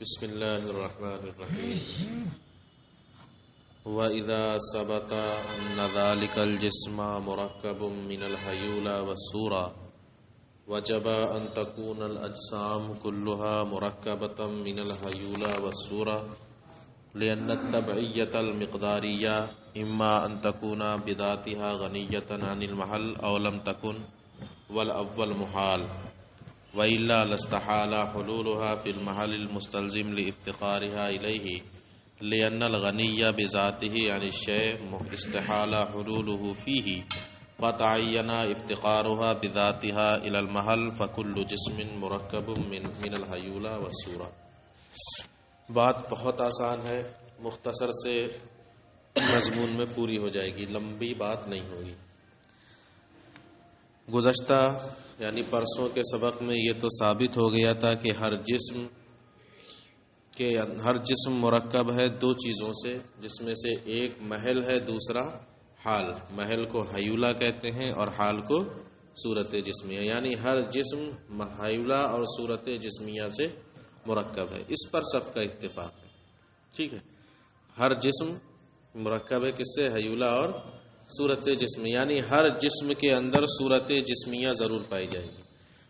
بسم اللہ الرحمن الرحیم وَإِذَا ثَبَتَ أَنَّ ذَلِكَ الْجِسْمَ مُرَكَّبٌ مِّنَ الْحَيُولَةِ وَالصُّورَةِ وَجَبَ أَن تَكُونَ الْأَجْسَامُ كُلُّهَا مُرَكَّبَةً مِّنَ الْحَيُولَةِ وَالصُّورَةِ لِأَنَّ التَّبْعِيَّةَ الْمِقْدَارِيَّةَ إِمَّا أَن تَكُونَ بِذَاتِهَا غَنِيَّةً عَنِ الْمَحَلِّ أَوْ لَمْ تَكُنْ وَالْأَوَّلُ مُحَالٌ وَإِلَّا لَاسْتَحَالَ حُلُولُهَا فِي الْمَحَلِّ الْمُسْتَلْزِمِ لِافْتِقَارِهَا إِلَيْهِ لِأَنَّ الْغَنِيَّ بِذَاتِهِ عَنِ الشَّيْءِ اسْتَحَالَ حُلُولُهُ فِيهِ فَتَعَيَّنَ افْتِقَارُهَا بِذَاتِهَا إِلَى الْمَحَلِّ فَكُلُّ جِسْمٍ مُرَكَّبٌ مِّنَ الْحَيُولَةِ وَالصُّورَةِ۔ بات بہت آسان ہے، مختصر سے مضمون میں پوری ہو جائے گی، لمبی بات نہیں ہوگی۔ گزشتہ یعنی پرسوں کے سبق میں یہ تو ثابت ہو گیا تھا کہ ہر جسم مرکب ہے دو چیزوں سے، جس میں سے ایک محل ہے، دوسرا حال۔ محل کو حیولہ کہتے ہیں اور حال کو صورت جسمیہ، یعنی ہر جسم حیولہ اور صورت جسمیہ سے مرکب ہے۔ اس پر سب کا اتفاق ہے، ٹھیک ہے۔ ہر جسم مرکب ہے کس سے؟ حیولہ اور صورت جسمیہ، یعنی ہر جسم کے اندر صورت جسمیہ ضرور پائی جائے گی۔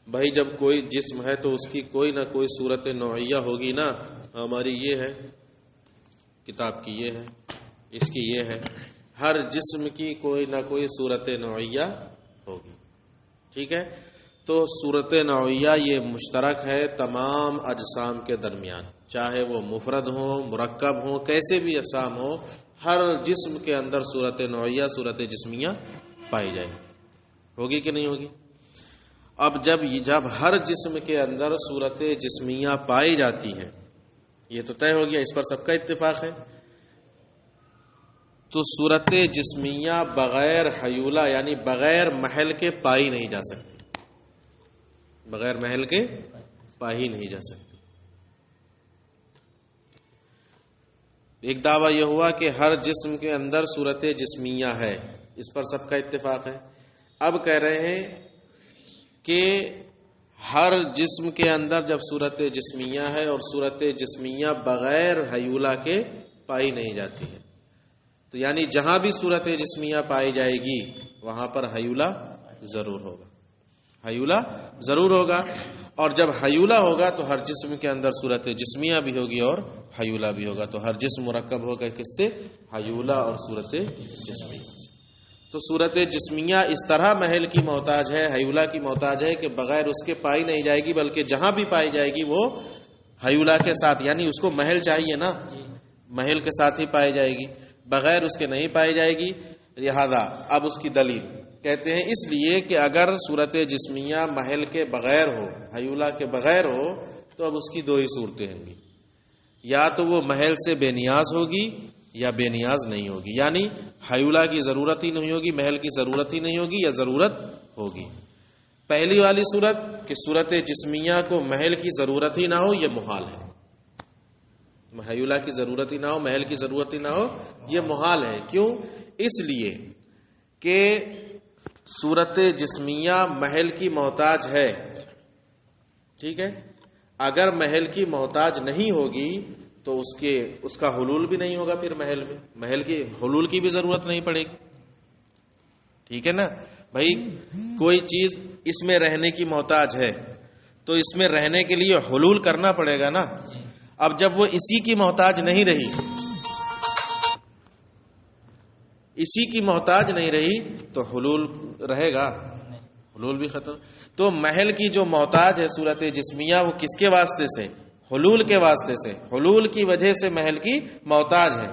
بھائی جب کوئی جسم ہے تو اس کی کوئی نہ کوئی صورت نوعیہ ہوگی نا۔ ہماری یہ ہے، کتاب کی یہ ہے، اس کی یہ ہے، ہر جسم کی کوئی نہ کوئی صورت نوعیہ ہوگی، ٹھیک ہے۔ تو صورت نوعیہ یہ مشترک ہے تمام اجسام کے درمیان، چاہے وہ مفرد ہوں، مرکب ہوں، کیسے بھی اجسام ہوں، ہر جسم کے اندر صورت نوعیہ، صورت جسمیہ پائی جائے گی۔ ہوگی کہ نہیں ہوگی؟ اب جب ہر جسم کے اندر صورت جسمیہ پائی جاتی ہے، یہ تو طے ہو گیا، اس پر سب کا اتفاق ہے، تو صورت جسمیہ بغیر حیولہ یعنی بغیر محل کے پائی نہیں جا سکتی، بغیر محل کے پائی نہیں جا سکتی۔ ایک دعویٰ یہ ہوا کہ ہر جسم کے اندر صورت جسمیہ ہے، اس پر سب کا اتفاق ہے۔ اب کہہ رہے ہیں کہ ہر جسم کے اندر جب صورت جسمیہ ہے اور صورت جسمیہ بغیر حیولہ کے پائی نہیں جاتی ہے، تو یعنی جہاں بھی صورت جسمیہ پائی جائے گی وہاں پر حیولہ ضرور ہوگا، حیولہ ضرور ہوگا۔ اور جب حیولہ ہوگا تو ہر جسم کے اندر صورت جسمیہ بھی ہوگی اور حیولہ بھی ہوگا، تو ہر جسم مرکب ہوگا کس سے؟ حیولہ اور صورت جسمیہ سے۔ تو صورت جسمیہ اس طرح محل کی محتاج ہے، حیولہ کی محتاج ہے کہ بغیر اس کے پائی نہیں جائے گی، بلکہ جہاں بھی پائی جائے گی وہ حیولہ کے ساتھ، یعنی اس کو محل چاہیے نا، محل کے ساتھ ہی پائی جائے گی، بغیر اس کے نہیں پائی جائے گی۔ لہذا اب اس کی دلیل کہتے ہیں اس لیے کہ اگر صورت جسمیہ محل کے بغیر ہو، حیولہ کے بغیر ہو، تو اب اس کی دو ہی صورتیں ہوں گی، یا تو وہ محل سے بے نیاز ہوگی یا بے نیاز نہیں ہوگی، یعنی حیولہ کی ضرورت ہی نہیں ہوگی، محل کی ضرورت ہی نہیں ہوگی، یا ضرورت ہوگی۔ پہلی والی صورت کہ صورت جسمیہ کو محل کی ضرورت ہی نہ ہو، یہ محال ہے، حیولہ کی ضرورت ہی نہ ہو، محل کی ضرورت ہی نہ ہو، یہ محال ہے۔ کیوں؟ اس لیے کہ صورت جسمیہ محل کی محتاج ہے، ٹھیک ہے۔ اگر محل کی محتاج نہیں ہوگی تو اس کا حلول بھی نہیں ہوگا، پھر محل کی حلول کی بھی ضرورت نہیں پڑے گی، ٹھیک ہے نا۔ بھائی کوئی چیز اس میں رہنے کی محتاج ہے تو اس میں رہنے کے لیے حلول کرنا پڑے گا نا۔ اب جب وہ اسی کی محتاج نہیں رہی، اسی کی محتاج نہیں رہی تو حلول رہے گا، حلول بھی ختم۔ تو محل کی جو محتاج ہے صورت جسمیہ، وہ کس کے واسطے سے؟ حلول کے واسطے سے، حلول کی وجہ سے محل کی محتاج ہے،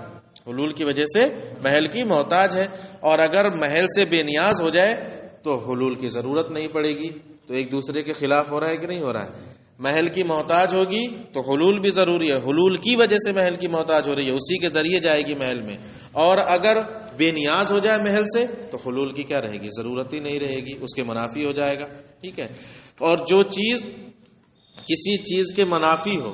حلول کی وجہ سے محل کی محتاج ہے۔ اور اگر محل سے بے نیاز ہو جائے تو حلول کی ضرورت نہیں پڑے گی، تو ایک دوسرے کے خلاف ہو رہا ہے کہ نہیں ہو رہا ہے؟ محل کی محتاج ہوگی تو حلول بھی ضروری ہے، حلول کی وجہ سے محل کی محتاج ہو رہی ہے، اسی کے ذریعے جائے گی محل میں۔ اور اگر بے نیاز ہو جائے محل سے تو حلول کی کیا رہے گی؟ ضرورت ہی نہیں رہے گی، اس کے منافی ہو جائے گا، ٹھیک ہے۔ اور جو چیز کسی چیز کے منافی ہو،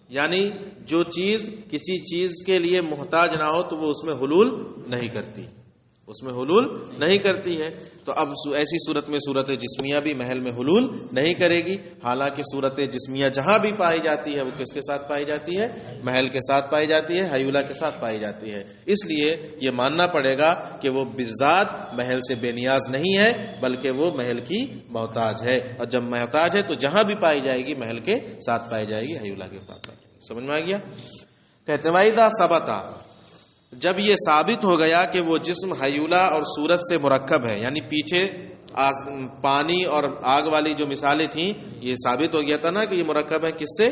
یعنی جو چیز کسی چیز کے لیے محتاج نہ ہو، تو وہ اس میں حلول نہیں کرتی، اس میں حلول نہیں کرتی ہے. تو اب ایسی صورت میں صورت جسمیہ بھی محل میں حلول نہیں کرے گی. حالانکہ صورت جسمیہ جہاں بھی پائی جاتی ہے وہ کس کے ساتھ پائی جاتی ہے؟ محل کے ساتھ پائی جاتی ہے، حیولہ کے ساتھ پائی جاتی ہے. اس لیے یہ ماننا پڑے گا کہ وہ بذات محل سے بے نیاز نہیں ہے بلکہ وہ محل کی محتاج ہے. اور جب محتاج ہے تو جہاں بھی پائی جائے گی محل کے ساتھ پائی جائے گی، حیولہ کے ساتھ پائی جائے گی. سمجھ میں آ گیا؟ کہتے وَإِذَا ثَبَتَ، جب یہ ثابت ہو گیا کہ وہ جسم حیولہ اور صورت سے مرکب ہے، یعنی پیچھے پانی اور آگ والی جو مثالیں تھیں یہ ثابت ہو گیا تھا نا کہ یہ مرکب ہے کس سے؟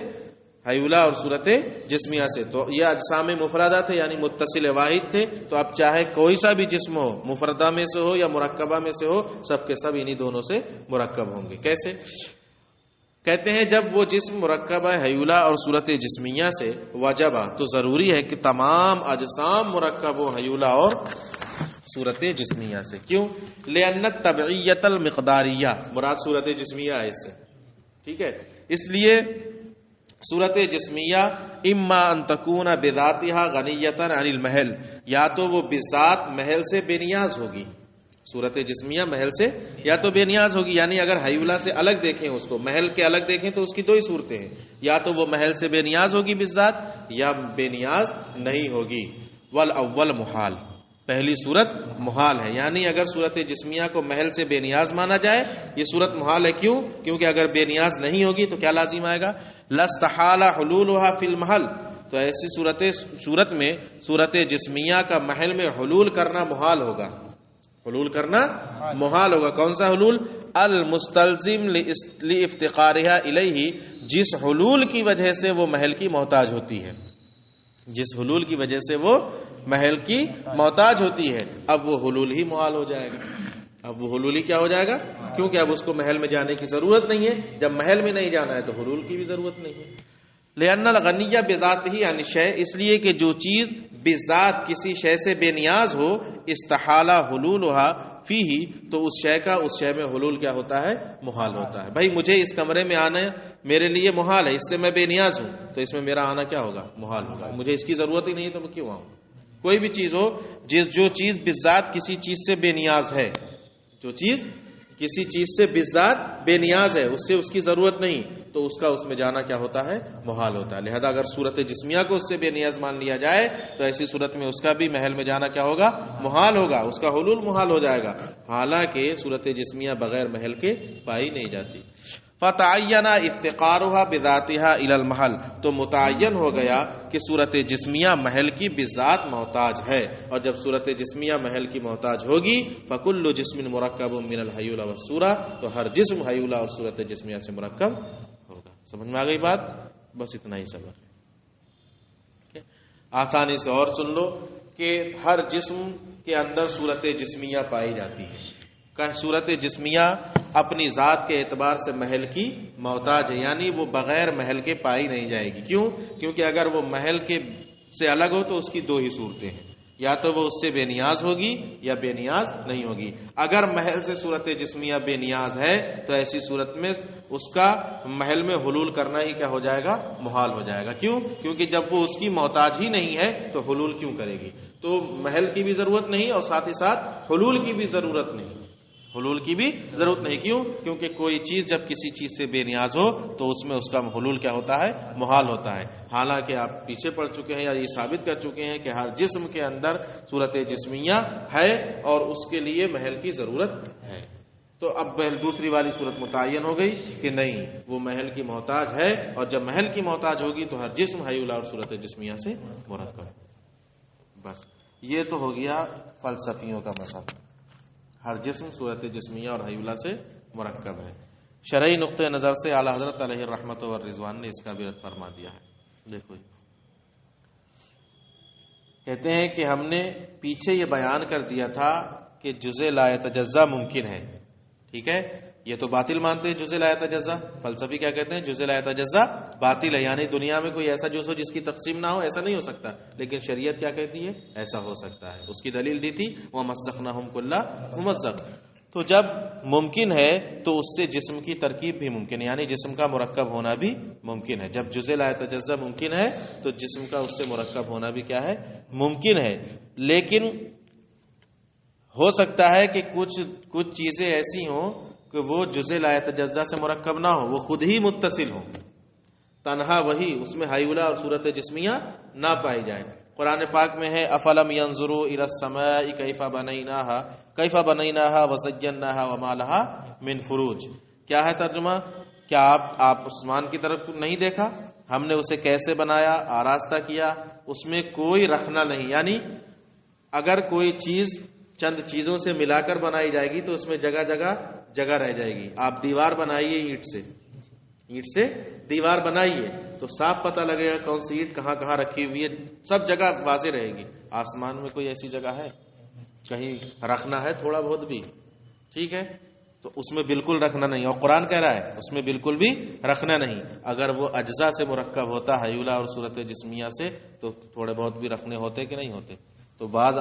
حیولہ اور صورت جسمیہ سے. تو یہ اجسام مفردہ تھے یعنی متصل واحد تھے. تو اب چاہے کوئی سا بھی جسم ہو، مفردہ میں سے ہو یا مرکبہ میں سے ہو، سب کے سب انہی دونوں سے مرکب ہوں گے. کیسے؟ کہتے ہیں جب وہ جسم مرکب ہے حیولہ اور صورت جسمیہ سے، وجب تو ضروری ہے کہ تمام اجسام مرکب ہو حیولہ اور صورت جسمیہ سے. کیوں؟ لأن التبعیت المقداریہ، مراد صورت جسمیہ ہے اس سے. ٹھیک ہے، اس لیے صورت جسمیہ اما ان تکون بذاتها غنیۃ عن المحل، یا تو وہ بذات محل سے بے نیاز ہوگی. صورت جسمیہ محل سے یا تو بے نیاز ہوگی، یعنی اگر حیولہ سے الگ دیکھیں، اس کو محل کے الگ دیکھیں تو اس کی دو ہی صورتیں ہیں، یا تو وہ محل سے بے نیاز ہوگی بذات یا بے نیاز نہیں ہوگی. والاول محال، پہلی صورت محال ہے. یعنی اگر صورت جسمیہ کو محل سے بے نیاز مانا جائے یہ صورت محال ہے. کیوں؟ کیونکہ اگر بے نیاز نہیں ہوگی تو کیا لازم آئے گا؟ لاستحال حلولها فی المحل. تو ایسی صورت میں صورت جسمیہ کا محل میں حلول کرنا محال ہوگا. حلول کرنا محال ہوگا. کون سا حلول؟ المستلزم لافتقارها الیہ، جس حلول کی وجہ سے وہ محل کی محتاج ہوتی ہے، جس حلول کی وجہ سے وہ محل کی محتاج ہوتی ہے. اب وہ حلول ہی محال ہو جائے گا. اب وہ حلول ہی کیا ہو جائے گا؟ کیونکہ اب اس کو محل میں جانے کی ضرورت نہیں ہے. جب محل میں نہیں جانا ہے تو حلول کی بھی ضرورت نہیں ہے. لأن الغنیہ بذاتہ عن الشیء، اس لیے کہ جو چیز بذات کسی شے سے بے نیاز ہو، استحال حلولها فیہ، تو اس شے کا اس شے میں حلول کیا ہوتا ہے؟ محال ہوتا ہے. بھائی مجھے اس کمرے میں آنا میرے لیے محال ہے، اس سے میں بے نیاز ہوں، تو اس میں میرا آنا کیا ہوگا؟ محال ہوگا. مجھے اس کی ضرورت ہی نہیں تو میں کیوں آؤں؟ کوئی بھی چیز ہو جو چیز بذات کسی چیز سے بے نیاز ہے، جو چیز کسی چیز سے بذات بے نیاز ہے، اس سے اس کی ضرورت نہیں، تو اس کا اس میں جانا کیا ہوتا ہے؟ محال ہوتا ہے. لہذا اگر صورت جسمیہ کو اس سے بے نیاز مان لیا جائے تو ایسی صورت میں اس کا بھی محل میں جانا کیا ہوگا؟ محال ہوگا. اس کا حلول محال ہو جائے گا. حالانکہ صورت جسمیہ بغیر محل کے پائی نہیں جاتی. فتعین افتقارها بذاتها الى المحل، تو متعین ہو گیا کہ صورت جسمیہ محل کی بذات محتاج ہے. اور جب صورت جسمیہ محل کی محتاج ہوگی فکل جسم مرکب من الحیولہ والصورہ، تو ہر جسم حیولہ اور صورت جسمیہ سے مرکب ہوگا. سمجھ میں آ گئی بات؟ بس اتنا ہی سبق ہے. آسانی سے اور سن لو کہ ہر جسم کے اندر صورت جسمیہ پائی جاتی ہے. کہ صورت جسمیہ اپنی ذات کے اعتبار سے محل کی محتاج ہے، یعنی وہ بغیر محل کے پائی نہیں جائے گی. کیوں؟ کیونکہ اگر وہ محل کے سے الگ ہو تو اس کی دو ہی صورتیں ہیں، یا تو وہ اس سے بے نیاز ہوگی یا بے نیاز نہیں ہوگی. اگر محل سے صورت جسمیہ بے نیاز ہے تو ایسی صورت میں اس کا محل میں حلول کرنا ہی کیا ہو جائے گا؟ محال ہو جائے گا. کیوں؟ کیونکہ جب وہ اس کی محتاج ہی نہیں ہے تو حلول کیوں کرے گی؟ تو محل کی بھی ضرورت نہیں اور ساتھ ہی ساتھ حلول کی بھی ضرورت نہیں. حلول کی بھی ضرورت نہیں. کیوں؟ کیونکہ کوئی چیز جب کسی چیز سے بے نیاز ہو تو اس میں اس کا حلول کیا ہوتا ہے؟ محال ہوتا ہے. حالانکہ آپ پیچھے پڑ چکے ہیں یا یہ ثابت کر چکے ہیں کہ ہر جسم کے اندر صورت جسمیہ ہے اور اس کے لیے محل کی ضرورت ہے. تو اب دوسری والی صورت متعین ہو گئی کہ نہیں، وہ محل کی محتاج ہے، اور جب محل کی محتاج ہوگی تو ہر جسم حیولہ اور صورت جسمیہ سے مرکب. بس یہ تو ہو گیا فلسفیوں کا مسئلہ. ہر جسم صورت جسمیہ اور حیولہ سے مرکب ہے. شرعی نقطۂ نظر سے اعلی حضرت علیہ الرحمت والرضوان نے اس کا بھی رد فرما دیا ہے. دیکھو کہتے ہیں کہ ہم نے پیچھے یہ بیان کر دیا تھا کہ جزء لا یتجزا ممکن ہے. ٹھیک ہے، یہ تو باطل مانتے ہیں جزء لا یتجزا. فلسفی کیا کہتے ہیں؟ جزء لا یتجزا باطل ہے، یعنی دنیا میں کوئی ایسا جز ہو جس کی تقسیم نہ ہو، ایسا نہیں ہو سکتا. لیکن شریعت کیا کہتی ہے؟ ایسا ہو سکتا ہے. اس کی دلیل دی تھی وَمَزَّقْنَاهُمْ كُلَّ مُمَزَّقٍ. تو جب ممکن ہے تو اس سے جسم کی ترکیب بھی ممکن ہے، یعنی جسم کا مرکب ہونا بھی ممکن ہے. جب جزء لا یتجزا ممکن ہے تو جسم کا اس سے مرکب ہونا بھی کیا ہے؟ ممکن ہے. لیکن ہو سکتا ہے کہ کچھ چیزیں ایسی ہوں کہ وہ جزء لا یتجزا سے مرکب نہ ہو، وہ خود ہی متصل ہوں، تنہا وہی، اس میں حیولہ اور صورت جسمیہ نہ پائی جائے۔ قرآن پاک میں ہے افلم ينظروا الى السماء کیف بنیناها وزیناها وما لها من فروج۔ کیا ہے ترجمہ؟ کیا آپ آسمان کی طرف نہیں دیکھا؟ ہم نے اسے کیسے بنایا، آراستہ کیا، اس میں کوئی رکھنا نہیں، یعنی اگر کوئی چیز چند چیزوں سے ملا کر بنائی جائے گی تو اس میں جگہ جگہ رہ جائے گی۔ آپ دیوار بنائیے اینٹ سے دیوار بنائیے تو صاف پتہ لگے گا کون سی اینٹ کہاں رکھی ہوئی ہے، سب جگہ واضح رہے گی۔ آسمان میں کوئی ایسی جگہ ہے کہیں رکھنا ہے تھوڑا بہت بھی؟ ٹھیک ہے، تو اس میں بالکل رکھنا نہیں، اور قرآن کہہ رہا ہے اس میں بالکل بھی رکھنا نہیں۔ اگر وہ اجزاء سے مرکب ہوتا حیولہ اور صورت جسمیہ سے تو تھوڑے بہت بھی رکھنے ہوتے کہ نہیں ہوتے؟ تو بعض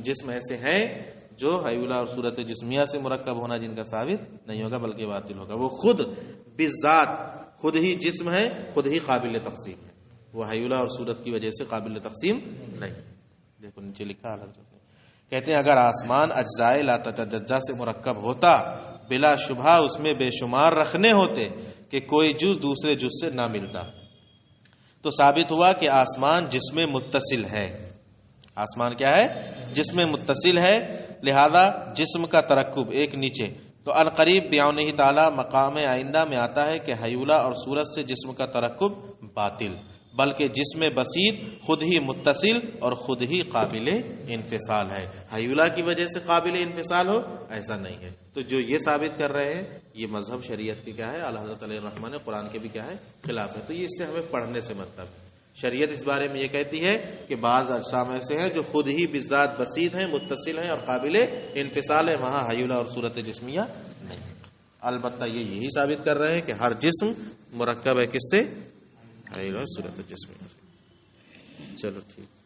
جسم ایسے ہیں جو حیولہ اور صورت جسمیہ سے مرکب ہونا جن کا ثابت نہیں ہوگا بلکہ باطل ہوگا، وہ خود بذات خود ہی جسم ہے، خود ہی قابل تقسیم ہے، وہ حیولہ اور صورت کی وجہ سے قابل تقسیم نہیں۔ دیکھو نیچے لکھا الگ کہتے ہیں اگر آسمان اجزائے لا تتجزا سے مرکب ہوتا بلا شبہ اس میں بے شمار رکھنے ہوتے کہ کوئی جز دوسرے جز سے نہ ملتا، تو ثابت ہوا کہ آسمان جسم متصل ہے۔ آسمان کیا ہے؟ جسم متصل ہے، لہذا جسم کا ترکب ایک نیچے۔ تو القریب بیانہ تعالی مقام آئندہ میں آتا ہے کہ حیولہ اور صورت سے جسم کا ترکب باطل، بلکہ جسم بسیط خود ہی متصل اور خود ہی قابل انفصال ہے۔ حیولہ کی وجہ سے قابل انفصال ہو ایسا نہیں ہے۔ تو جو یہ ثابت کر رہے ہیں یہ مذہب شریعت کی کیا ہے، اعلیٰ حضرت علیہ الرحمٰن نے قرآن کے بھی کیا ہے خلاف ہے۔ تو یہ اس سے ہمیں پڑھنے سے مطلب ہے، شریعت اس بارے میں یہ کہتی ہے کہ بعض اجسام ایسے ہیں جو خود ہی بذات بسیط ہیں، متصل ہیں اور قابل انفصال ہے، وہاں حیولہ اور صورت جسمیہ نہیں۔ البتہ یہی ثابت کر رہے ہیں کہ ہر جسم مرکب ہے کس سے؟ حیولہ اور صورت جسمیہ سے۔ چلو ٹھیک۔